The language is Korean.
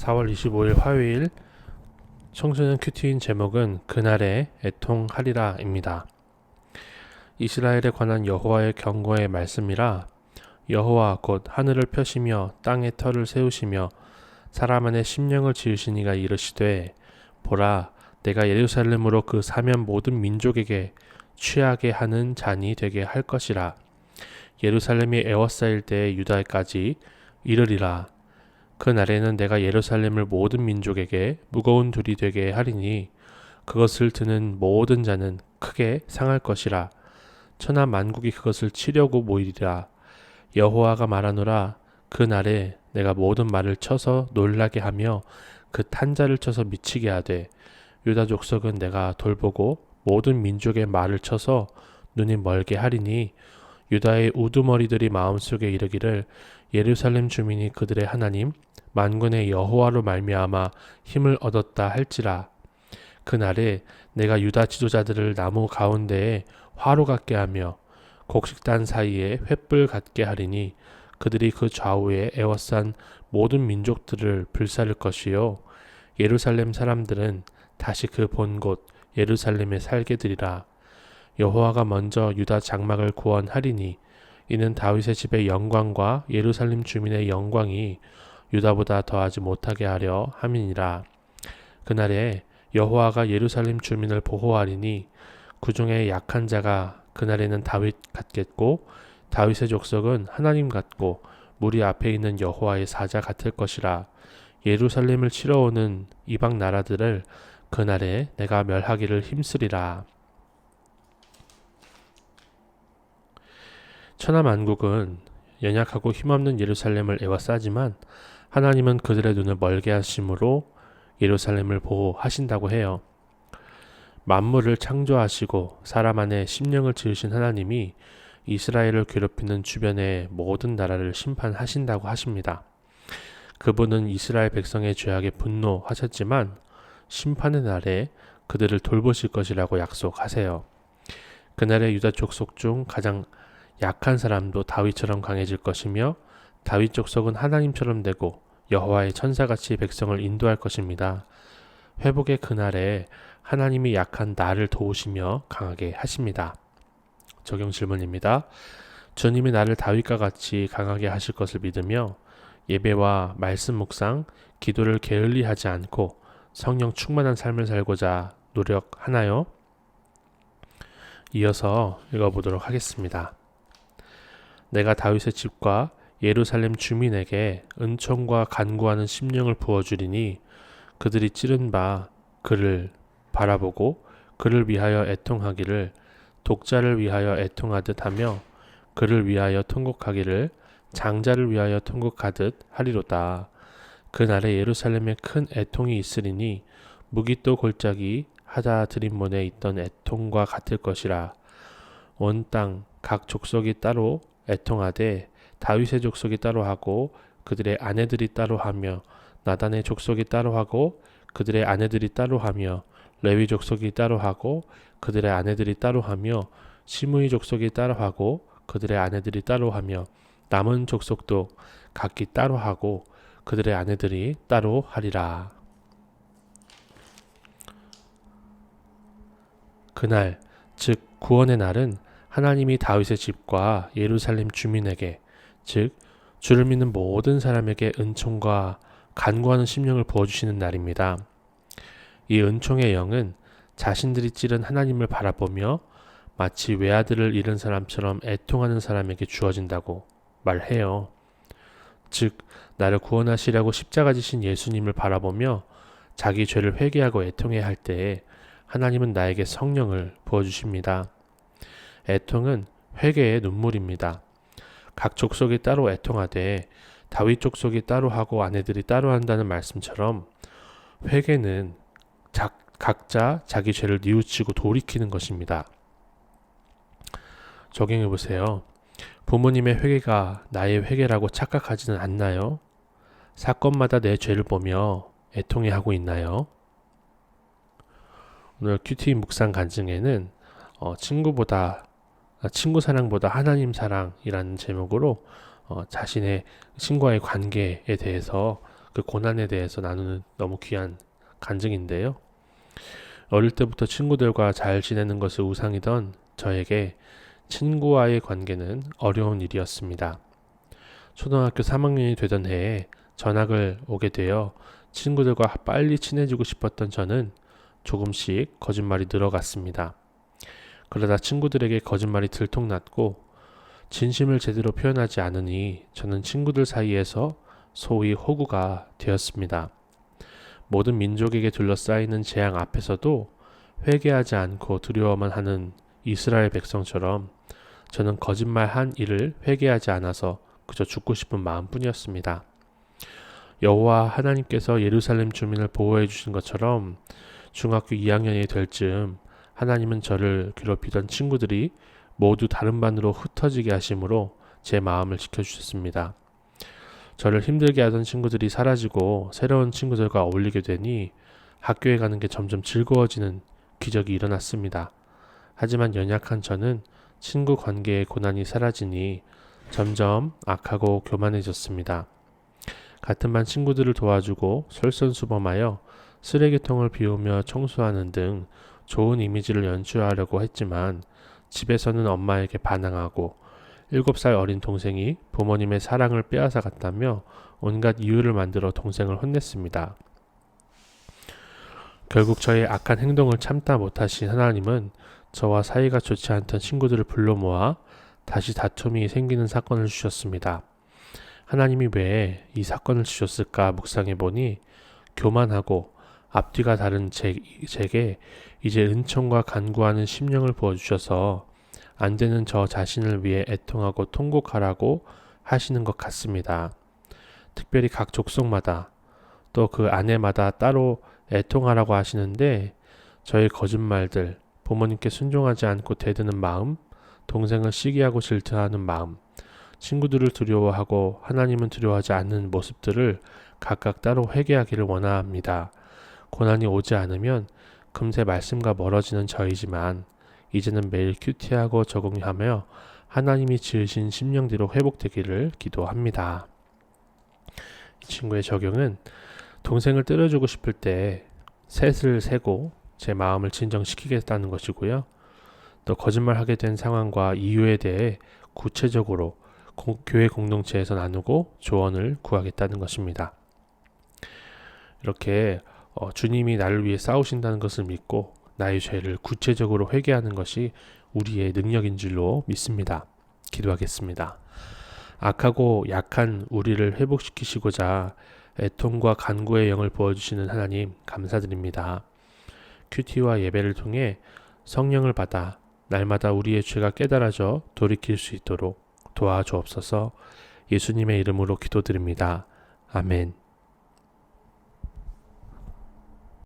4월 25일 화요일 청소년 큐티인 제목은 그날에 애통하리라입니다. 이스라엘에 관한 여호와의 경고의 말씀이라. 여호와 곧 하늘을 펴시며 땅에 터를 세우시며 사람 안에 심령을 지으신 이가 이르시되 보라 내가 예루살렘으로 그 사면 모든 민족에게 취하게 하는 잔이 되게 할 것이라. 예루살렘이 에워싸일 때에 유다까지 이르리라. 그 날에는 내가 예루살렘을 모든 민족에게 무거운 둘이 되게 하리니 그것을 드는 모든 자는 크게 상할 것이라. 천하 만국이 그것을 치려고 모이리라. 여호와가 말하노라. 그 날에 내가 모든 말을 쳐서 놀라게 하며 그 탄자를 쳐서 미치게 하되 유다 족속은 내가 돌보고 모든 민족의 말을 쳐서 눈이 멀게 하리니 유다의 우두머리들이 마음속에 이르기를 예루살렘 주민이 그들의 하나님 만군의 여호와로 말미암아 힘을 얻었다 할지라. 그날에 내가 유다 지도자들을 나무 가운데에 화로 같게 하며 곡식단 사이에 횃불 같게 하리니 그들이 그 좌우에 에워싼 모든 민족들을 불사를 것이요 예루살렘 사람들은 다시 그 본 곳 예루살렘에 살게 되리라. 여호와가 먼저 유다 장막을 구원하리니 이는 다윗의 집의 영광과 예루살렘 주민의 영광이 유다보다 더하지 못하게 하려 함이니라. 그날에 여호와가 예루살렘 주민을 보호하리니 그 중에 약한 자가 그날에는 다윗 같겠고 다윗의 족속은 하나님 같고 무리 앞에 있는 여호와의 사자 같을 것이라. 예루살렘을 치러 오는 이방 나라들을 그날에 내가 멸하기를 힘쓰리라. 천하 만국은 연약하고 힘없는 예루살렘을 애워싸지만 하나님은 그들의 눈을 멀게 하심으로 예루살렘을 보호하신다고 해요. 만물을 창조하시고 사람 안에 심령을 지으신 하나님이 이스라엘을 괴롭히는 주변의 모든 나라를 심판하신다고 하십니다. 그분은 이스라엘 백성의 죄악에 분노하셨지만 심판의 날에 그들을 돌보실 것이라고 약속하세요. 그날에 유다 족속 중 가장 약한 사람도 다윗처럼 강해질 것이며 다윗 족속은 하나님처럼 되고 여호와의 천사같이 백성을 인도할 것입니다. 회복의 그날에 하나님이 약한 나를 도우시며 강하게 하십니다. 적용 질문입니다. 주님이 나를 다윗과 같이 강하게 하실 것을 믿으며 예배와 말씀 묵상, 기도를 게을리하지 않고 성령 충만한 삶을 살고자 노력하나요? 이어서 읽어보도록 하겠습니다. 내가 다윗의 집과 예루살렘 주민에게 은총과 간구하는 심령을 부어주리니 그들이 찌른 바 그를 바라보고 그를 위하여 애통하기를 독자를 위하여 애통하듯 하며 그를 위하여 통곡하기를 장자를 위하여 통곡하듯 하리로다. 그날에 예루살렘에 큰 애통이 있으리니 무기또 골짜기 하다 드림몬에 있던 애통과 같을 것이라. 온 땅 각 족속이 따로 애통하되 다윗의 족속이 따로 하고 그들의 아내들이 따로 하며 나단의 족속이 따로 하고 그들의 아내들이 따로 하며 레위 족속이 따로 하고 그들의 아내들이 따로 하며 시므이 족속이 따로 하고 그들의 아내들이 따로 하며 남은 족속도 각기 따로 하고 그들의 아내들이 따로 하리라. 그날 즉 구원의 날은 하나님이 다윗의 집과 예루살렘 주민에게 즉 주를 믿는 모든 사람에게 은총과 간구하는 심령을 부어주시는 날입니다. 이 은총의 영은 자신들이 찌른 하나님을 바라보며 마치 외아들을 잃은 사람처럼 애통하는 사람에게 주어진다고 말해요. 즉 나를 구원하시려고 십자가 지신 예수님을 바라보며 자기 죄를 회개하고 애통해야 할 때에 하나님은 나에게 성령을 부어주십니다. 애통은 회개의 눈물입니다. 각 족속이 따로 애통하되 다윗 족속이 따로 하고 아내들이 따로 한다는 말씀처럼 회개는 각자 자기 죄를 뉘우치고 돌이키는 것입니다. 적용해보세요. 부모님의 회개가 나의 회개라고 착각하지는 않나요? 사건마다 내 죄를 보며 애통해하고 있나요? 오늘 큐티 묵상 간증에는 친구 사랑보다 하나님 사랑이라는 제목으로 자신의 친구와의 관계에 대해서 그 고난에 대해서 나누는 너무 귀한 간증인데요. 어릴 때부터 친구들과 잘 지내는 것을 우상이던 저에게 친구와의 관계는 어려운 일이었습니다. 초등학교 3학년이 되던 해에 전학을 오게 되어 친구들과 빨리 친해지고 싶었던 저는 조금씩 거짓말이 늘어갔습니다. 그러다 친구들에게 거짓말이 들통났고 진심을 제대로 표현하지 않으니 저는 친구들 사이에서 소위 호구가 되었습니다. 모든 민족에게 둘러싸이는 재앙 앞에서도 회개하지 않고 두려워만 하는 이스라엘 백성처럼 저는 거짓말한 일을 회개하지 않아서 그저 죽고 싶은 마음뿐이었습니다. 여호와 하나님께서 예루살렘 주민을 보호해 주신 것처럼 중학교 2학년이 될 즈음 하나님은 저를 괴롭히던 친구들이 모두 다른 반으로 흩어지게 하심으로 제 마음을 지켜주셨습니다. 저를 힘들게 하던 친구들이 사라지고 새로운 친구들과 어울리게 되니 학교에 가는 게 점점 즐거워지는 기적이 일어났습니다. 하지만 연약한 저는 친구 관계의 고난이 사라지니 점점 악하고 교만해졌습니다. 같은 반 친구들을 도와주고 솔선수범하여 쓰레기통을 비우며 청소하는 등 좋은 이미지를 연출하려고 했지만 집에서는 엄마에게 반항하고 7살 어린 동생이 부모님의 사랑을 빼앗아 갔다며 온갖 이유를 만들어 동생을 혼냈습니다. 결국 저의 악한 행동을 참다 못하신 하나님은 저와 사이가 좋지 않던 친구들을 불러 모아 다시 다툼이 생기는 사건을 주셨습니다. 하나님이 왜 이 사건을 주셨을까 묵상해 보니 교만하고 앞뒤가 다른 제게 이제 은총과 간구하는 심령을 부어주셔서 안 되는 저 자신을 위해 애통하고 통곡하라고 하시는 것 같습니다. 특별히 각 족속마다 또 그 아내마다 따로 애통하라고 하시는데 저의 거짓말들, 부모님께 순종하지 않고 대드는 마음, 동생을 시기하고 질투하는 마음, 친구들을 두려워하고 하나님은 두려워하지 않는 모습들을 각각 따로 회개하기를 원합니다. 고난이 오지 않으면 금세 말씀과 멀어지는 저이지만 이제는 매일 큐티하고 적응하며 하나님이 지으신 심령대로 회복되기를 기도합니다. 이 친구의 적용은 동생을 때려주고 싶을 때 셋을 세고 제 마음을 진정시키겠다는 것이고요. 또 거짓말하게 된 상황과 이유에 대해 구체적으로 교회 공동체에서 나누고 조언을 구하겠다는 것입니다. 이렇게 주님이 나를 위해 싸우신다는 것을 믿고 나의 죄를 구체적으로 회개하는 것이 우리의 능력인 줄로 믿습니다. 기도하겠습니다. 악하고 약한 우리를 회복시키시고자 애통과 간구의 영을 부어주시는 하나님 감사드립니다. 큐티와 예배를 통해 성령을 받아 날마다 우리의 죄가 깨달아져 돌이킬 수 있도록 도와주옵소서. 예수님의 이름으로 기도드립니다. 아멘.